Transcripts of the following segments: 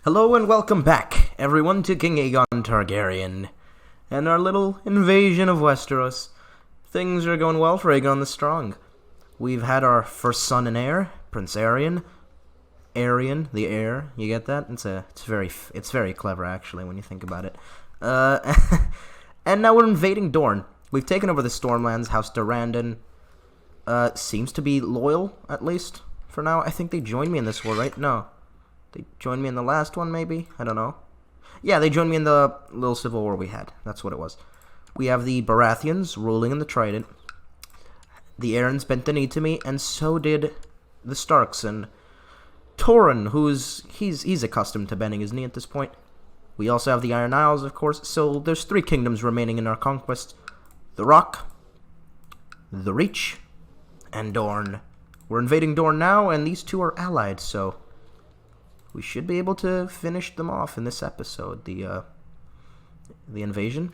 Hello and welcome back, everyone, to King Aegon Targaryen and our little invasion of Westeros. Things are going well for Aegon the Strong. We've had our first son and heir, Prince Aerion. Aerion, the heir. You get that? It's very clever, actually, when you think about it. And now we're invading Dorne. We've taken over the Stormlands. House Durrandon seems to be loyal, at least for now. I think they joined me in this war, right? No. They joined me in the last one, maybe? I don't know. Yeah, they joined me in the little civil war we had. That's what it was. We have the Baratheons ruling in the Trident. The Aarons bent the knee to me, and so did the Starks. And Torrhen, he's accustomed to bending his knee at this point. We also have the Iron Isles, of course. So there's 3 kingdoms remaining in our conquest. The Rock, the Reach, and Dorne. We're invading Dorne now, and these 2 are allied, so we should be able to finish them off in this episode, the invasion.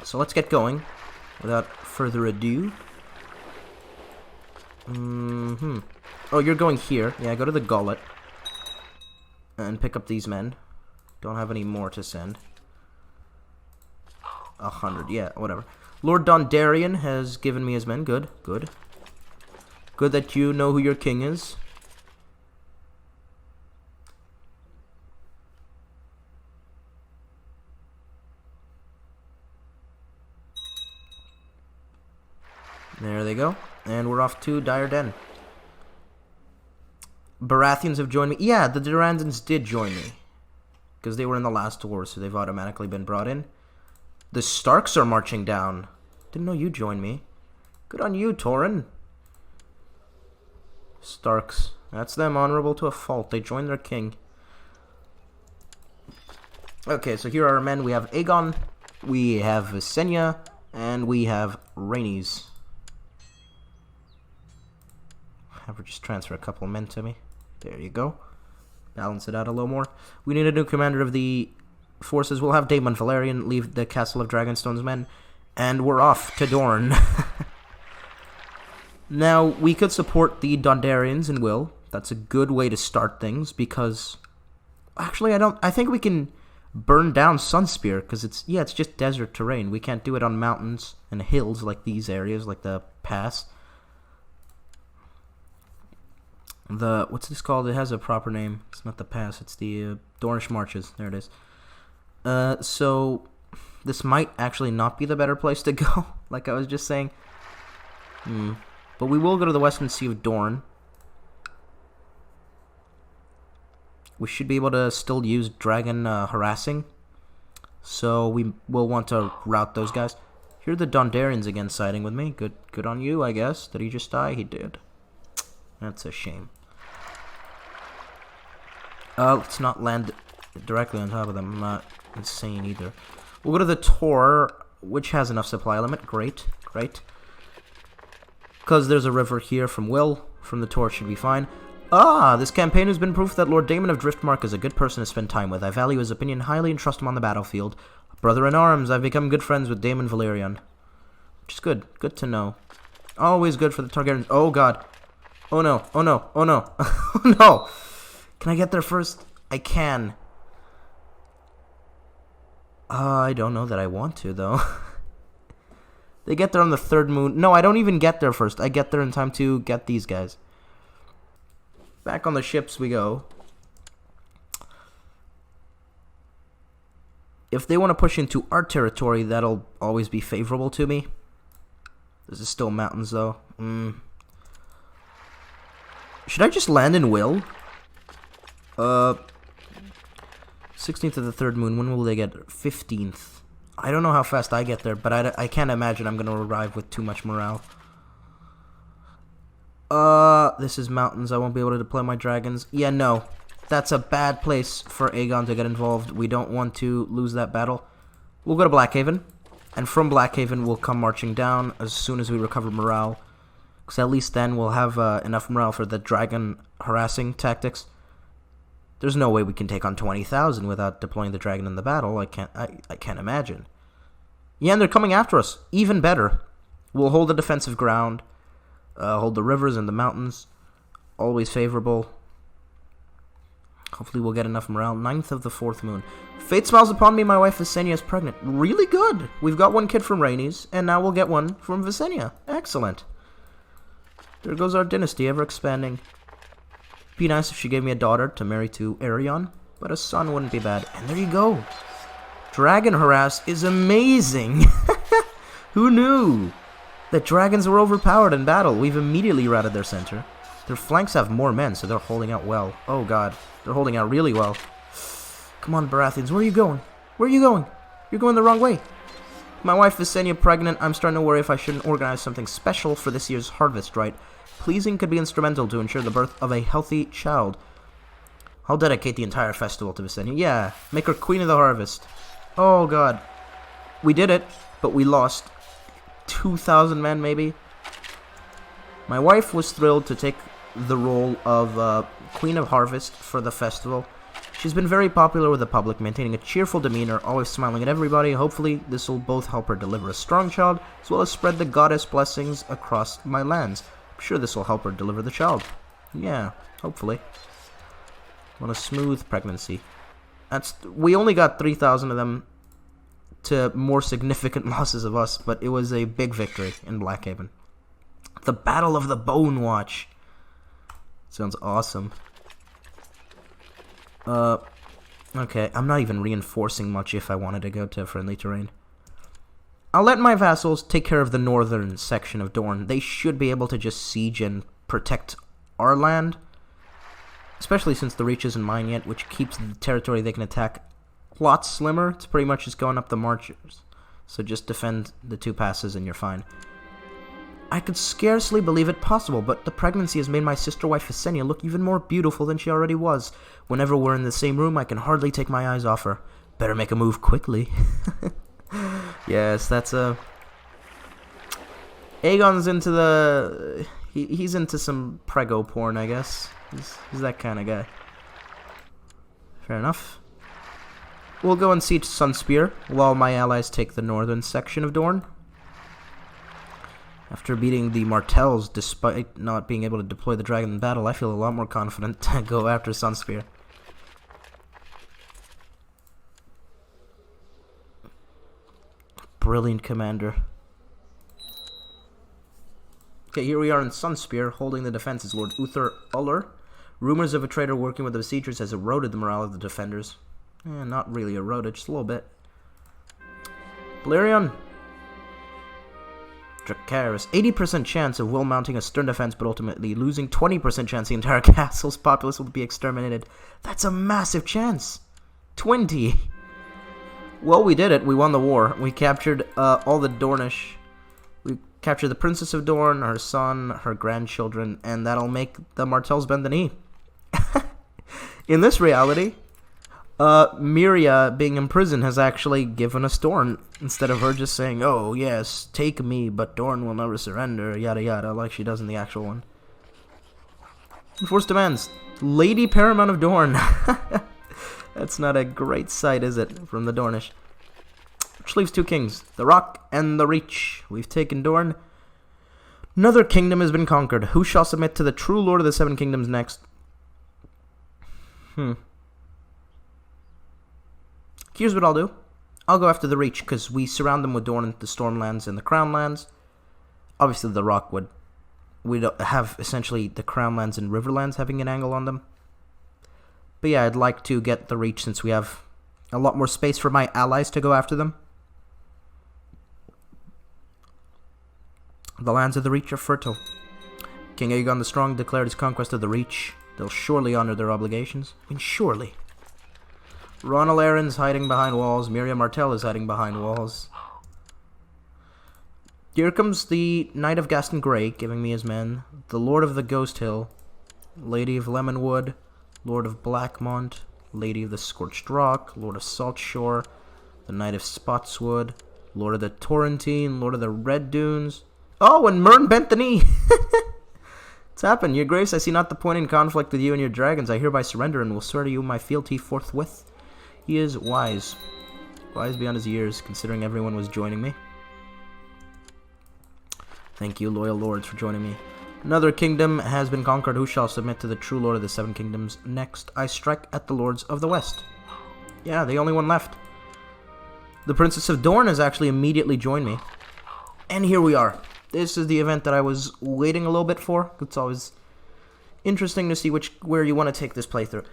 So let's get going without further ado. Oh, you're going here. Yeah, go to the Gullet and pick up these men. Don't have any more to send. 100, yeah, whatever. Lord Dondarrion has given me his men. Good, good. Good that you know who your king is. There they go. And we're off to Dire Den. Baratheons have joined me. Yeah, the Durrandons did join me, because they were in the last war, so they've automatically been brought in. The Starks are marching down. Didn't know you joined me. Good on you, Torrhen. Starks. That's them, honorable to a fault. They joined their king. Okay, so here are our men. We have Aegon, we have Visenya, and we have Rhaenys. Have her just transfer a couple of men to me. There you go. Balance it out a little more. We need a new commander of the forces. We'll have Daemon Valerian leave the Castle of Dragonstone's men, and we're off to Dorne. Now, we could support the Dondarrions and will. That's a good way to start things, because actually I think we can burn down Sunspear, because it's just desert terrain. We can't do it on mountains and hills like these areas, like the pass. What's this called? It has a proper name. It's not the pass. It's the Dornish Marches. There it is. So this might actually not be the better place to go, like I was just saying. But we will go to the Western Sea of Dorne. We should be able to still use dragon harassing. So we will want to rout those guys. Here are the Dondarrions again siding with me. Good on you, I guess. Did he just die? He did. That's a shame. Let's not land directly on top of them. I'm not insane either. We'll go to the Tor, which has enough supply limit. Great, great. Because there's a river here from Will. From the Tor should be fine. This campaign has been proof that Lord Daemon of Driftmark is a good person to spend time with. I value his opinion highly and trust him on the battlefield. Brother in arms, I've become good friends with Daemon Valerian. Which is good. Good to know. Always good for the Targaryens. Oh, God. Oh, no. Oh, no. Oh, no. Oh, no. Can I get there first? I can. I don't know that I want to, though. They get there on the 3rd moon. No, I don't even get there first. I get there in time to get these guys. Back on the ships we go. If they want to push into our territory, that'll always be favorable to me. This is still mountains, though. Should I just land in Will? 16th of the 3rd moon. When will they get? 15th. I don't know how fast I get there, but I can't imagine I'm going to arrive with too much morale. This is mountains. I won't be able to deploy my dragons. Yeah, no. That's a bad place for Aegon to get involved. We don't want to lose that battle. We'll go to Blackhaven. And from Blackhaven, we'll come marching down as soon as we recover morale. Because at least then we'll have enough morale for the dragon harassing tactics. There's no way we can take on 20,000 without deploying the dragon in the battle. I can't imagine. Yeah, and they're coming after us. Even better. We'll hold the defensive ground. Hold the rivers and the mountains. Always favorable. Hopefully we'll get enough morale. 9th of the 4th moon. Fate smiles upon me, my wife Visenya is pregnant. Really good. We've got one kid from Rhaenys, and now we'll get one from Visenya. Excellent. There goes our dynasty, ever expanding. Be nice if she gave me a daughter to marry to Aegon, but a son wouldn't be bad. And there you go. Dragon harass is amazing. Who knew that dragons were overpowered in battle? We've immediately routed their center. Their flanks have more men, so they're holding out well. Oh god, they're holding out really well. Come on, Baratheons, where are you going? Where are you going? You're going the wrong way. My wife Visenya pregnant. I'm starting to worry if I shouldn't organize something special for this year's harvest rite. Pleasing could be instrumental to ensure the birth of a healthy child. I'll dedicate the entire festival to Visenya. Yeah, make her queen of the harvest. Oh god. We did it, but we lost 2,000 men maybe. My wife was thrilled to take the role of Queen of Harvest for the festival. She's been very popular with the public, maintaining a cheerful demeanor, always smiling at everybody. Hopefully, this will both help her deliver a strong child, as well as spread the goddess blessings across my lands. I'm sure this will help her deliver the child. Yeah, hopefully. What a smooth pregnancy. We only got 3,000 of them to more significant losses of us, but it was a big victory in Blackhaven. The Battle of the Bone Watch. Sounds awesome. Okay, I'm not even reinforcing much if I wanted to go to friendly terrain. I'll let my vassals take care of the northern section of Dorne. They should be able to just siege and protect our land. Especially since the Reach isn't mine yet, which keeps the territory they can attack a lot slimmer. It's pretty much just going up the marches. So just defend the 2 passes and you're fine. I could scarcely believe it possible, but the pregnancy has made my sister-wife Visenya look even more beautiful than she already was. Whenever we're in the same room, I can hardly take my eyes off her. Better make a move quickly. Yes, that's a... Aegon's into the... He's into some prego porn, I guess. He's that kind of guy. Fair enough. We'll go and siege Sunspear, while my allies take the northern section of Dorne. After beating the Martells, despite not being able to deploy the dragon in battle, I feel a lot more confident to go after Sunspear. Brilliant commander. Okay, here we are in Sunspear, holding the defenses. Lord Uther Uller. Rumors of a traitor working with the besiegers has eroded the morale of the defenders. Not really eroded, just a little bit. Balerion. Dracarys. 80% chance of Will mounting a stern defense, but ultimately losing 20% chance the entire castle's populace will be exterminated. That's a massive chance. 20. Well, we did it. We won the war. We captured all the Dornish. We captured the Princess of Dorne, her son, her grandchildren, and that'll make the Martells bend the knee. In this reality, Miria, being in prison, has actually given us Dorne, instead of her just saying, oh, yes, take me, but Dorne will never surrender, yada yada, like she does in the actual one. Enforced demands. Lady Paramount of Dorne. That's not a great sight, is it, from the Dornish? Which leaves 2 kings, the Rock and the Reach. We've taken Dorne. Another kingdom has been conquered. Who shall submit to the true Lord of the 7 Kingdoms next? Here's what I'll do. I'll go after the Reach, because we surround them with Dorne, the Stormlands, and the Crownlands. Obviously, the Rock would. We'd have, essentially, the Crownlands and Riverlands having an angle on them. But yeah, I'd like to get the Reach, since we have a lot more space for my allies to go after them. The lands of the Reach are fertile. King Aegon the Strong declared his conquest of the Reach. They'll surely honor their obligations. I mean, surely. Ronald Arryn's hiding behind walls. Miria Martell is hiding behind walls. Here comes the Knight of Gaston Grey, giving me his men. The Lord of the Ghost Hill. Lady of Lemonwood. Lord of Blackmont. Lady of the Scorched Rock. Lord of Saltshore. The Knight of Spotswood. Lord of the Torrentine. Lord of the Red Dunes. Oh, and Mern bent the knee! It's happened. Your Grace, I see not the point in conflict with you and your dragons. I hereby surrender and will swear to you my fealty forthwith. He is wise. Wise beyond his years, considering everyone was joining me. Thank you, loyal lords, for joining me. Another kingdom has been conquered. Who shall submit to the true lord of the seven kingdoms? Next, I strike at the lords of the west. Yeah, the only one left. The Princess of Dorne has actually immediately joined me. And here we are. This is the event that I was waiting a little bit for. It's always interesting to see where you want to take this playthrough.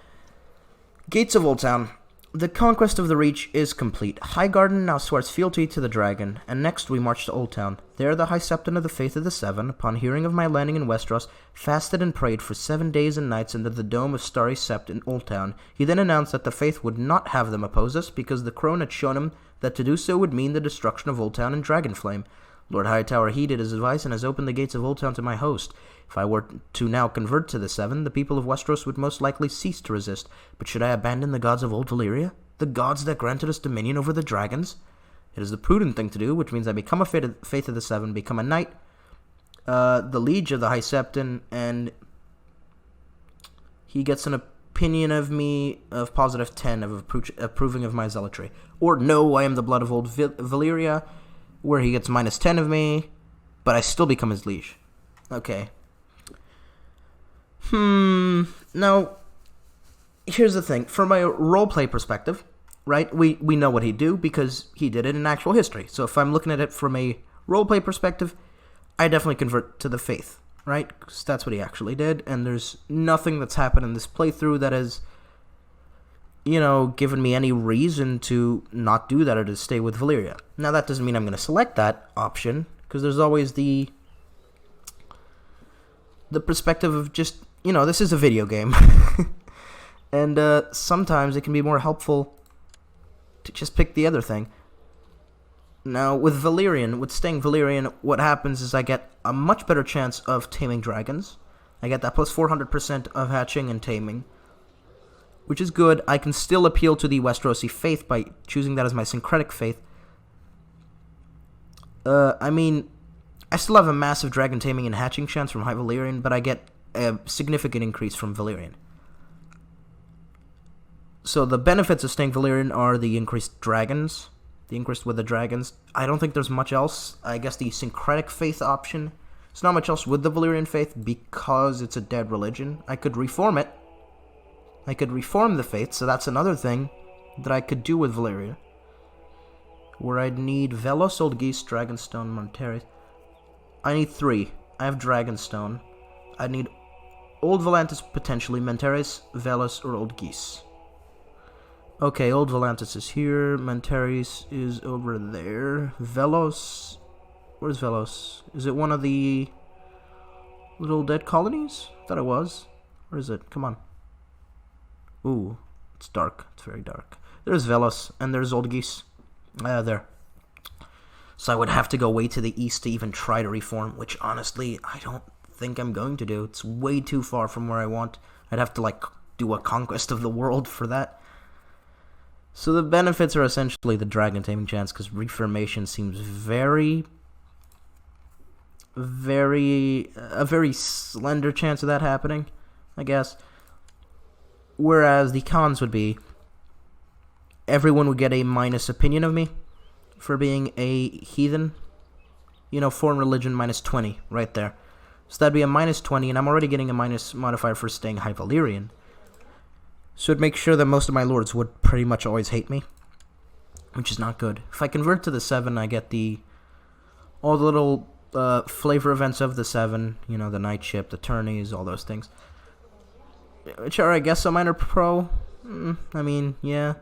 Gates of Old Town. The conquest of the Reach is complete. Highgarden now swears fealty to the dragon, and next we march to Old Town. There the High Septon of the Faith of the Seven, upon hearing of my landing in Westeros, fasted and prayed for 7 days and nights under the dome of Starry Sept in Old Town. He then announced that the Faith would not have them oppose us, because the crone had shown him that to do so would mean the destruction of Old Town and Dragonflame. Lord Hightower heeded his advice and has opened the gates of Old Town to my host. If I were to now convert to the Seven, the people of Westeros would most likely cease to resist. But should I abandon the gods of Old Valyria? The gods that granted us dominion over the dragons? It is the prudent thing to do, which means I become a Faith of the Seven, become a knight, the liege of the High Septon, and he gets an opinion of me of positive 10 of approving of my zealotry. Or no, I am the blood of Old Valyria, where he gets minus 10 of me, but I still become his liege. Okay. Now, here's the thing. From a roleplay perspective, right, we know what he'd do because he did it in actual history. So if I'm looking at it from a roleplay perspective, I definitely convert to the Faith, right? Because that's what he actually did, and there's nothing that's happened in this playthrough that has, given me any reason to not do that or to stay with Valyria. Now, that doesn't mean I'm going to select that option, because there's always the perspective of just, this is a video game. And sometimes it can be more helpful to just pick the other thing. Now, with staying Valyrian, what happens is I get a much better chance of taming dragons. I get that plus 400% of hatching and taming, which is good. I can still appeal to the Westerosi faith by choosing that as my syncretic faith. I still have a massive dragon taming and hatching chance from High Valyrian, but I get a significant increase from Valyrian. So the benefits of staying Valyrian are the increased dragons, the increase with the dragons. I don't think there's much else. I guess the syncretic faith option. There's not much else with the Valyrian faith because it's a dead religion. I could reform it. I could reform the faith, so that's another thing that I could do with Valyria. Where I'd need Velos, Old Geese, Dragonstone, Monteris. I need 3. I have Dragonstone. I'd need Old Volantis, potentially, Monteris, Velos, or Old Geese. Okay, Old Volantis is here. Monteris is over there. Velos. Where's Velos? Is it one of the little dead colonies? I thought it was. Where is it? Come on. Ooh, it's dark. It's very dark. There's Velos, and there's Old Geese. There. So I would have to go way to the east to even try to reform, which honestly, I don't think I'm going to do. It's way too far from where I want. I'd have to, do a conquest of the world for that. So the benefits are essentially the dragon taming chance, because reformation seems a very slender chance of that happening, I guess. Whereas the cons would be, everyone would get a minus opinion of me for being a heathen. Foreign religion minus 20, right there. So that'd be a minus 20, and I'm already getting a minus modifier for staying High Valyrian. So it makes sure that most of my lords would pretty much always hate me, which is not good. If I convert to the 7, I get all the little flavor events of the 7, the Night Ship, the tourneys, all those things. Which are, I guess, a minor pro. Yeah.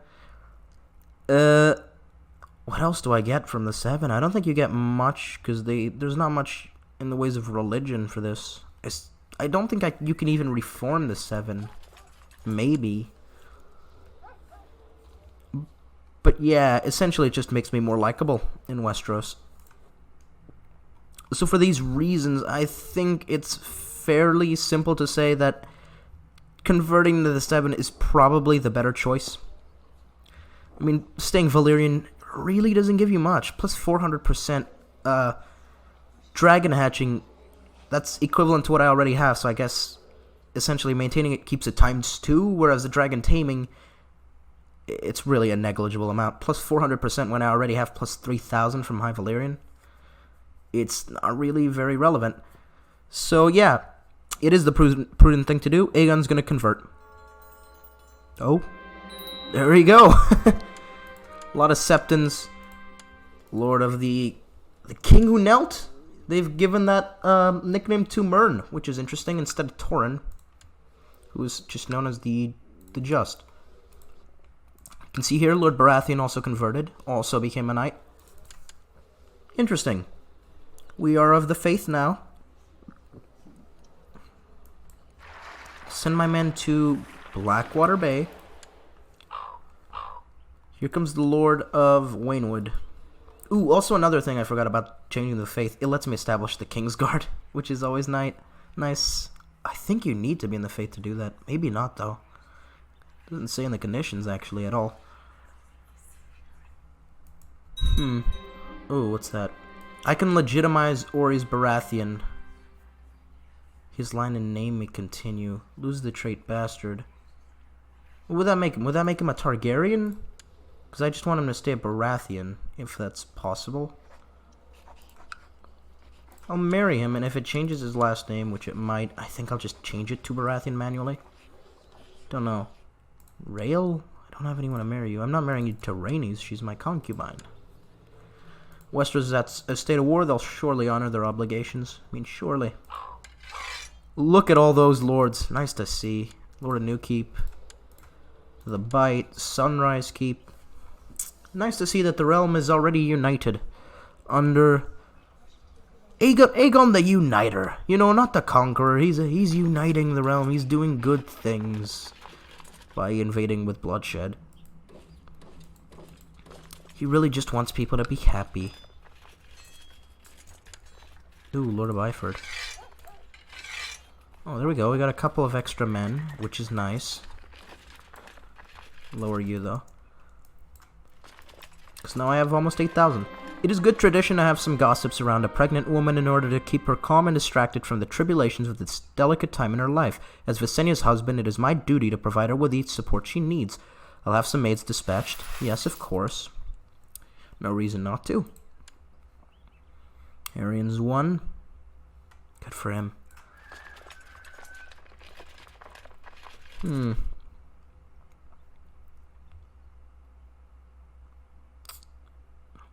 What else do I get from the 7? I don't think you get much, because there's not much in the ways of religion for this. I don't think you can even reform the 7. Maybe. But yeah, essentially it just makes me more likable in Westeros. So for these reasons, I think it's fairly simple to say that converting to the 7 is probably the better choice. Staying Valyrian really doesn't give you much. Plus 400% dragon hatching, that's equivalent to what I already have, so I guess essentially maintaining it keeps it times 2, whereas the dragon taming, it's really a negligible amount. Plus 400% when I already have plus 3,000 from High Valyrian. It's not really very relevant. So yeah, it is the prudent thing to do. Aegon's gonna convert. Oh, there we go. A lot of Septons. Lord of the King Who Knelt. They've given that nickname to Mern, which is interesting, instead of Torrin, who is just known as the Just. You can see here, Lord Baratheon also converted, also became a knight. Interesting. We are of the faith now. Send my men to Blackwater Bay. Here comes the Lord of Waynwood. Ooh, also another thing I forgot about changing the faith. It lets me establish the Kingsguard, which is always nice. I think you need to be in the faith to do that. Maybe not, though. Doesn't say in the conditions, actually, at all. Ooh, what's that? I can legitimize Orys Baratheon. His line and name may continue. Lose the trait bastard. What would that make him? Would that make him a Targaryen? Because I just want him to stay a Baratheon, if that's possible. I'll marry him, and if it changes his last name, which it might, I think I'll just change it to Baratheon manually. Don't know. Rael? I don't have anyone to marry you. I'm not marrying you to Rhaenys. She's my concubine. Westeros is at a state of war. They'll surely honor their obligations. I mean, surely. Look at all those lords. Nice to see. Lord of Newkeep. The Bite. Sunrise Keep. Nice to see that the realm is already united under Aegon the Uniter. You know, not the Conqueror. He's uniting the realm. He's doing good things by invading with bloodshed. He really just wants people to be happy. Ooh, Lord of Iford. Oh, there we go. We got a couple of extra men, which is nice. Lower you, though. Because now I have almost 8,000. It is good tradition to have some gossips around a pregnant woman in order to keep her calm and distracted from the tribulations of this delicate time in her life. As Visenia's husband, it is my duty to provide her with the support she needs. I'll have some maids dispatched. Yes, of course. No reason not to. Arian's 1. Good for him.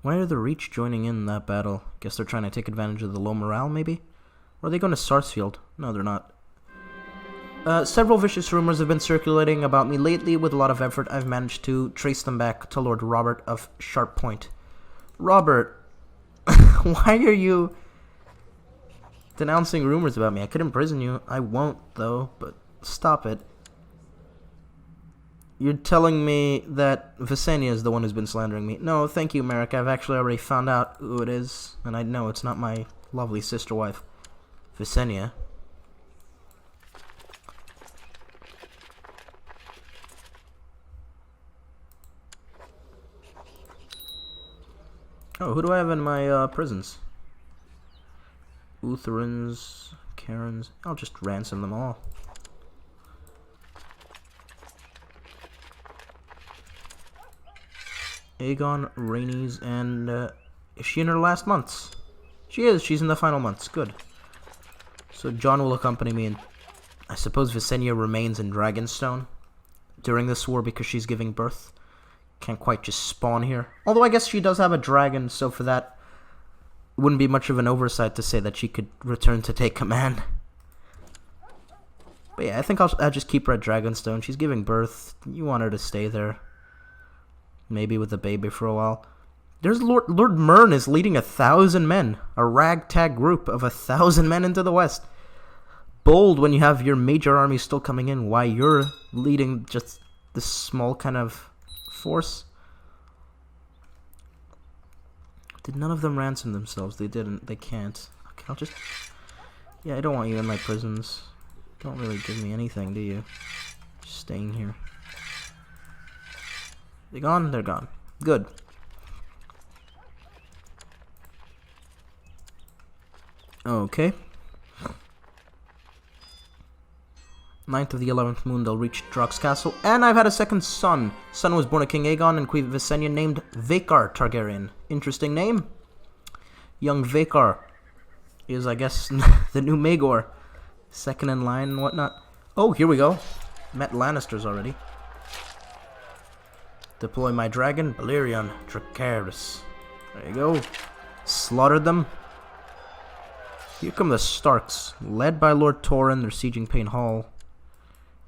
Why are the Reach joining in that battle? Guess they're trying to take advantage of the low morale, maybe? Or are they going to Sarsfield? No, they're not. Several vicious rumors have been circulating about me lately. With a lot of effort, I've managed to trace them back to Lord Robert of Sharp Point. Robert, why are you denouncing rumors about me? I could imprison you. I won't, though, but stop it. You're telling me that Visenya is the one who's been slandering me. No, thank you, Merrick. I've actually already found out who it is, and I know it's not my lovely sister wife, Visenya. Oh, who do I have in my prisons? Utherans, Karens. I'll just ransom them all. Aegon, Rhaenys, and is she in her last months? She is. She's in the final months. Good. So Jon will accompany me, and I suppose Visenya remains in Dragonstone during this war because she's giving birth. Can't quite just spawn here. Although I guess she does have a dragon, so for that, it wouldn't be much of an oversight to say that she could return to take command. But yeah, I think I'll just keep her at Dragonstone. She's giving birth. You want her to stay there. Maybe with the baby for a while. There's Lord Mern is leading 1,000 men. A ragtag group of 1,000 men into the west. Bold when you have your major army still coming in. Why you're leading just this small kind of force. Did none of them ransom themselves? They didn't. They can't. Okay, I'll just... Yeah, I don't want you in my prisons. Don't really give me anything, do you? Just staying here. They gone? They're gone. Good. Okay. 9th of the 11th moon, they'll reach Drock's castle. And I've had a second son. Son was born to King Aegon and Queen Visenya, named Vhagar Targaryen. Interesting name. Young Vhagar. is, I guess, the new Maegor. Second in line and whatnot. Oh, here we go. Met Lannisters already. Deploy my dragon, Balerion Dracarys. There you go. Slaughtered them. Here come the Starks, led by Lord Torrin. They're sieging Payne Hall.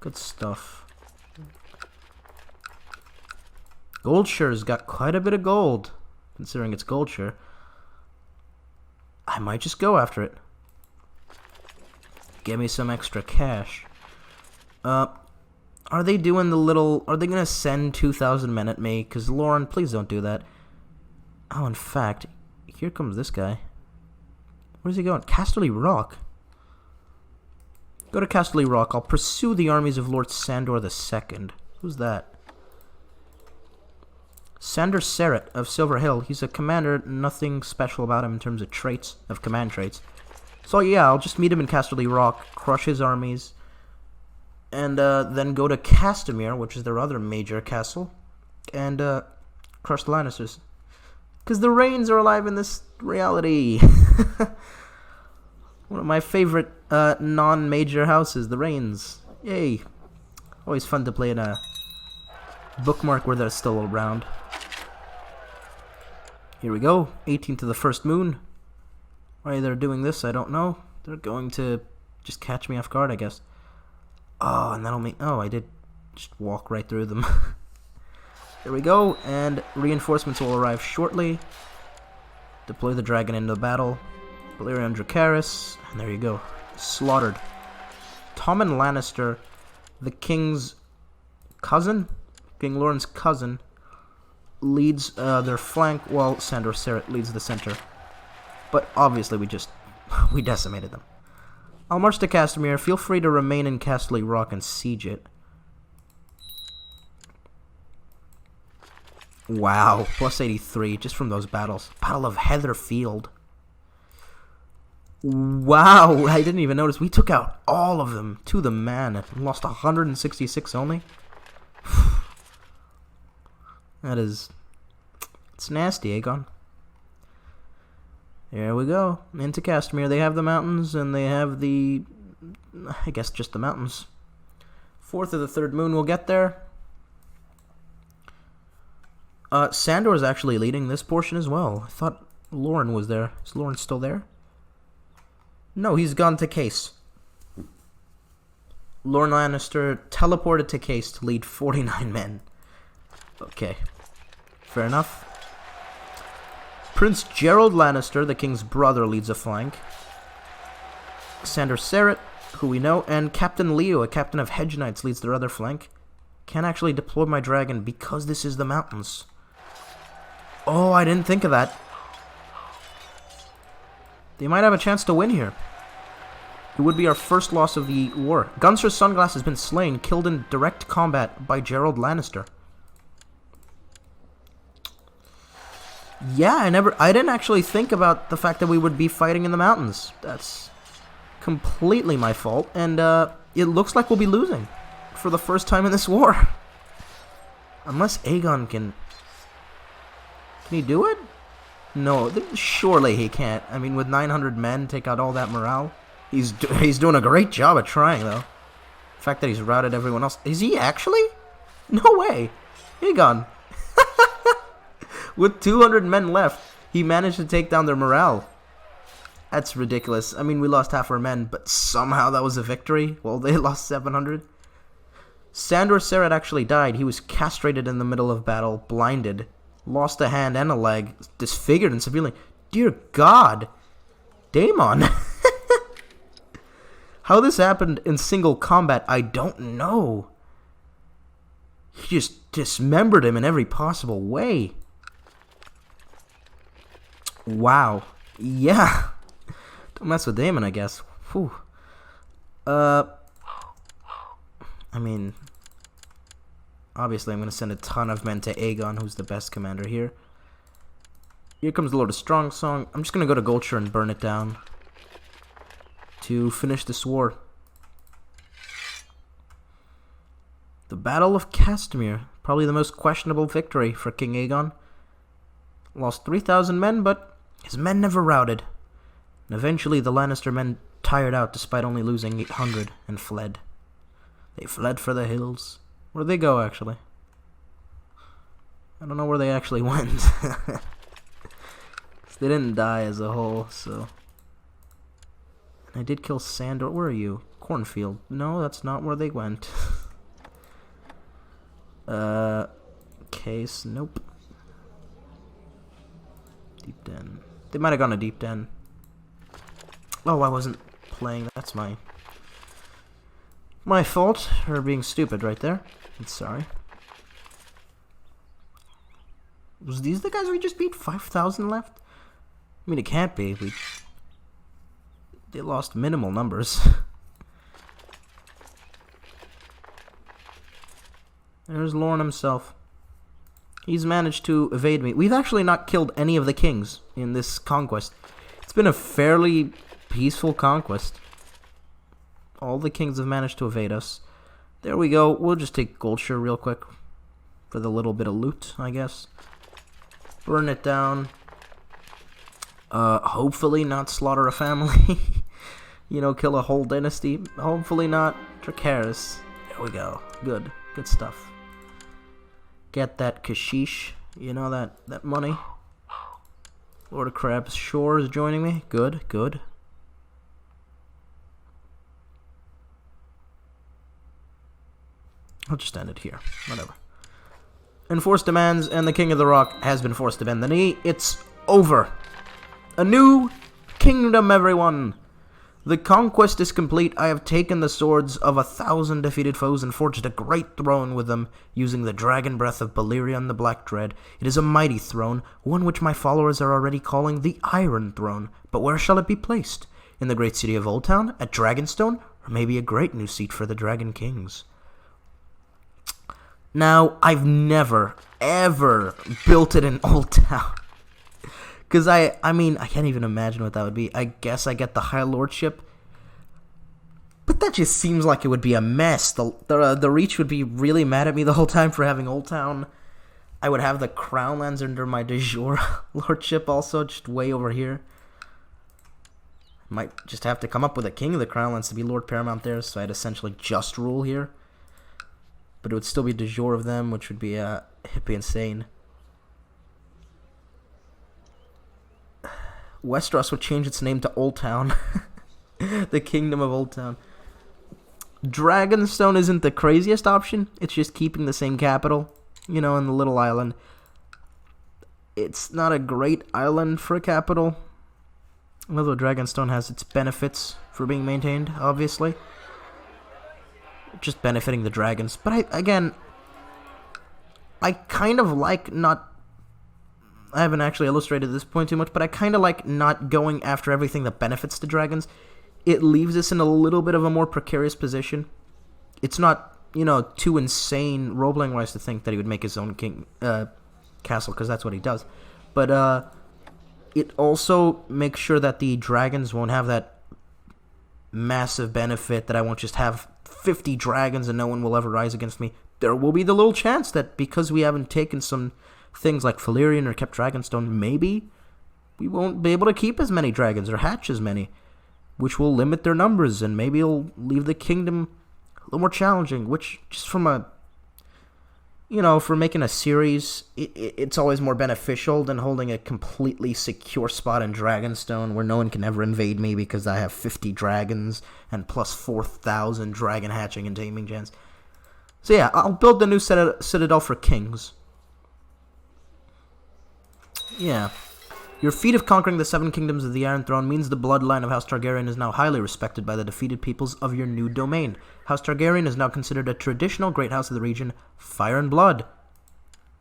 Good stuff. Goldshire's got quite a bit of gold, considering it's Goldshire. I might just go after it. Give me some extra cash. Are they doing the little... Are they going to send 2,000 men at me? Because, Lauren, please don't do that. Oh, in fact, here comes this guy. Where's he going? Casterly Rock. Go to Casterly Rock. I'll pursue the armies of Lord Sandor II. Who's that? Sandor Serret of Silver Hill. He's a commander. Nothing special about him in terms of traits, of command traits. So yeah, I'll just meet him in Casterly Rock, crush his armies, and then go to Castamere, which is their other major castle, and crush the Lannisters. Because the Rains are alive in this reality. One of my favorite non-major houses, the Rains. Yay. Always fun to play in a bookmark where they're still around. Here we go, 18th of the first moon. Why they're doing this, I don't know. They're going to just catch me off guard, I guess. Oh, and that'll mean... Oh, I did just walk right through them. There we go, and reinforcements will arrive shortly. Deploy the dragon into battle. Balerion Dracarys, and there you go. Slaughtered. Tommen Lannister, the king's cousin, King Lorne's cousin, leads their flank, while Sandor Serret leads the center. But obviously we decimated them. I'll march to Castamere. Feel free to remain in Casterly Rock and siege it. Wow, plus 83 just from those battles. Battle of Heatherfield. Wow, I didn't even notice. We took out all of them to the man and lost 166 only. That is... It's nasty, Aegon. There we go. Into Castamere. They have the mountains, and they have the... I guess just the mountains. 4th of the 3rd moon will get there. Sandor is actually leading this portion as well. I thought Lorne was there. Is Lorne still there? No, he's gone to Case. Lorne Lannister teleported to Case to lead 49 men. Okay. Fair enough. Prince Gerald Lannister, the king's brother, leads a flank. Sandor Serret, who we know, and Captain Leo, a captain of Hedge Knights, leads their other flank. Can't actually deploy my dragon because this is the mountains. Oh, I didn't think of that. They might have a chance to win here. It would be our first loss of the war. Gunster Sunglass has been slain, killed in direct combat by Gerald Lannister. Yeah, I didn't actually think about the fact that we would be fighting in the mountains. That's completely my fault, and it looks like we'll be losing for the first time in this war. Unless Aegon can... Can he do it? No, surely he can't. I mean, with 900 men, take out all that morale. He's doing a great job at trying, though. The fact that he's routed everyone else. Is he actually? No way. Aegon. With 200 men left, he managed to take down their morale. That's ridiculous. I mean, we lost half our men, but somehow that was a victory. Well, they lost 700. Sandor Serret actually died. He was castrated in the middle of battle, blinded, lost a hand and a leg, disfigured and severely. Dear God. Daemon. How this happened in single combat, I don't know. He just dismembered him in every possible way. Wow. Yeah. Don't mess with Daemon, I guess. Whew. I mean, obviously I'm going to send a ton of men to Aegon, who's the best commander here. Here comes the Lord of Strongsong. I'm just going to go to Goldshire and burn it down to finish this war. The Battle of Castamere. Probably the most questionable victory for King Aegon. Lost 3,000 men, but his men never routed. And eventually the Lannister men tired out despite only losing 800 and fled. They fled for the hills. Where'd they go, actually? I don't know where they actually went. They didn't die as a whole, so... I did kill Sandor. Where are you? Cornfield. No, that's not where they went. Case. Nope. Deep Den. They might have gone to Deep Den. Oh, I wasn't playing. That's my fault for being stupid right there. I'm sorry. Was these the guys we just beat? 5,000 left? I mean, it can't be. They lost minimal numbers. There's Lorne himself. He's managed to evade me. We've actually not killed any of the kings in this conquest. It's been a fairly peaceful conquest. All the kings have managed to evade us. There we go. We'll just take Goldshire real quick for the little bit of loot, I guess. Burn it down. Hopefully not slaughter a family. You know, kill a whole dynasty. Hopefully not. Dracarys. There we go. Good. Good stuff. Get that kashish. You know, that money. Lord of Crab's Shore is joining me. Good, good. I'll just end it here. Whatever. Enforced demands, and the King of the Rock has been forced to bend the knee. It's over. A new kingdom, everyone. The conquest is complete. I have taken the swords of 1,000 defeated foes and forged a great throne with them, using the dragon breath of Balerion the Black Dread. It is a mighty throne, one which my followers are already calling the Iron Throne. But where shall it be placed? In the great city of Old Town? At Dragonstone? Or maybe a great new seat for the Dragon Kings? Now, I've never, ever built it in Old Town. Because I mean, I can't even imagine what that would be. I guess I get the High Lordship. But that just seems like it would be a mess. The Reach would be really mad at me the whole time for having Old Town. I would have the Crownlands under my de jure Lordship also, just way over here. Might just have to come up with a King of the Crownlands to be Lord Paramount there, so I'd essentially just rule here. But it would still be de jure of them, which would be hippie insane. Westeros would change its name to Old Town. The Kingdom of Old Town. Dragonstone isn't the craziest option. It's just keeping the same capital, you know, in the little island. It's not a great island for a capital. Although Dragonstone has its benefits for being maintained, obviously. Just benefiting the dragons. But I kind of like not... I haven't actually illustrated this point too much, but I kind of like not going after everything that benefits the dragons. It leaves us in a little bit of a more precarious position. It's not, you know, too insane role-playing-wise to think that he would make his own castle, because that's what he does. But it also makes sure that the dragons won't have that massive benefit, that I won't just have 50 dragons and no one will ever rise against me. There will be the little chance that because we haven't taken some things like Valyrian or kept Dragonstone, maybe we won't be able to keep as many dragons or hatch as many, which will limit their numbers, and maybe it'll leave the kingdom a little more challenging, which, just from a, you know, for making a series, it's always more beneficial than holding a completely secure spot in Dragonstone where no one can ever invade me because I have 50 dragons and plus 4,000 dragon hatching and taming gens. So yeah, I'll build the new citadel for kings. Yeah. Your feat of conquering the 7 kingdoms of the Iron Throne means the bloodline of House Targaryen is now highly respected by the defeated peoples of your new domain. House Targaryen is now considered a traditional great house of the region, Fire and Blood.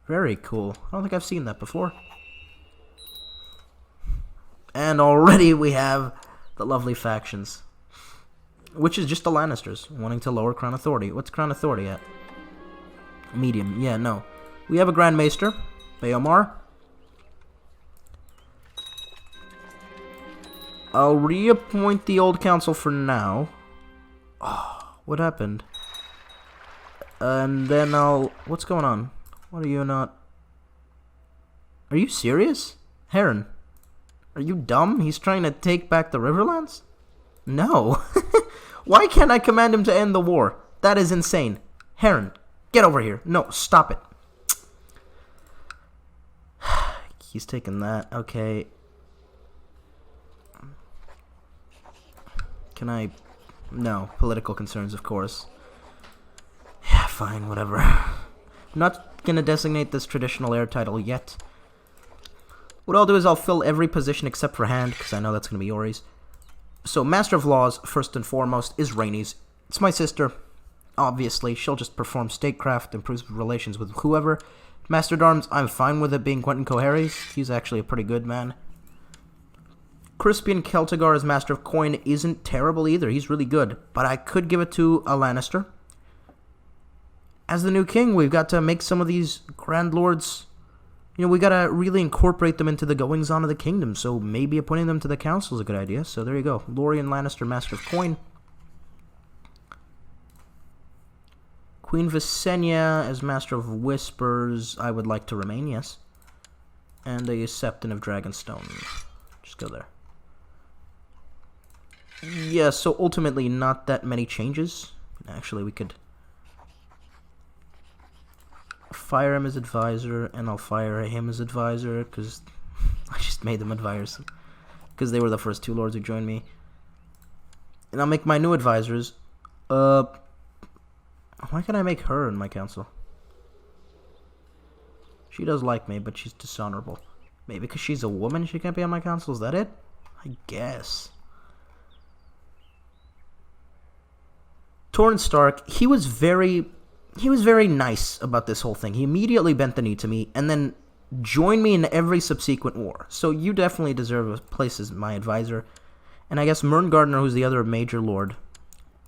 Very cool. I don't think I've seen that before. And already we have the lovely factions. Which is just the Lannisters, wanting to lower Crown Authority. What's Crown Authority at? Medium. Yeah, no. We have a Grand Maester, Baomar. I'll reappoint the old council for now. Oh, what happened? And then I'll... What's going on? What are you not... Are you serious? Heron. Are you dumb? He's trying to take back the Riverlands? No. Why can't I command him to end the war? That is insane. Heron, get over here. No, stop it. He's taking that. Okay. Can I... No. Political concerns, of course. Yeah, fine, whatever. I'm not gonna designate this traditional heir title yet. What I'll do is I'll fill every position except for hand, because I know that's gonna be Ori's. So, Master of Laws, first and foremost, is Rhaenys. It's my sister. Obviously, she'll just perform statecraft, improves relations with whoever. Master at Arms, I'm fine with it being Quentin Coharies. He's actually a pretty good man. Crispian Celtigar as Master of Coin isn't terrible either. He's really good. But I could give it to a Lannister. As the new king, we've got to make some of these Grand Lords... we gotta really incorporate them into the goings-on of the kingdom, so maybe appointing them to the council is a good idea. So there you go. Lorien Lannister, Master of Coin. Queen Visenya as Master of Whispers, I would like to remain, yes. And a Septon of Dragonstone. Just go there. Yeah, so ultimately not that many changes. Actually, we could... fire him as advisor, and I'll fire him as advisor, because I just made them advisors. Because they were the first two lords who joined me. And I'll make my new advisors. Why can't I make her in my council? She does like me, but she's dishonorable. Maybe because she's a woman she can't be on my council? Is that it? I guess. Torrhen Stark, he was very nice about this whole thing. He immediately bent the knee to me, and then joined me in every subsequent war. So you definitely deserve a place as my advisor. And I guess Mern Gardner, who's the other major lord,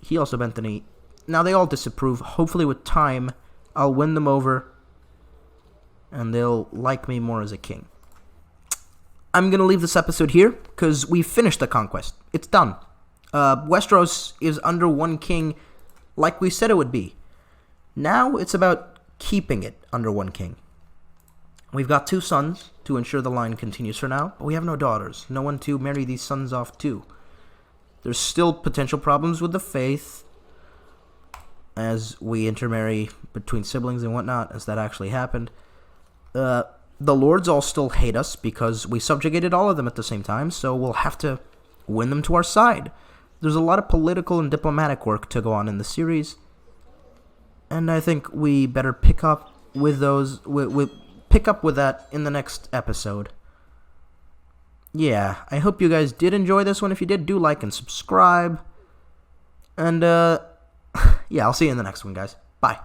he also bent the knee. Now, they all disapprove. Hopefully, with time, I'll win them over, and they'll like me more as a king. I'm going to leave this episode here, because we finished the Conquest. It's done. Westeros is under one king, like we said it would be. Now, it's about keeping it under one king. We've got 2 sons to ensure the line continues for now, but we have no daughters. No one to marry these sons off to. There's still potential problems with the faith, as we intermarry between siblings and whatnot, as that actually happened. The lords all still hate us because we subjugated all of them at the same time, so we'll have to win them to our side. There's a lot of political and diplomatic work to go on in the series, and I think we better pick up with those, pick up with that in the next episode. Yeah, I hope you guys did enjoy this one. If you did, do like and subscribe, and yeah, I'll see you in the next one, guys. Bye.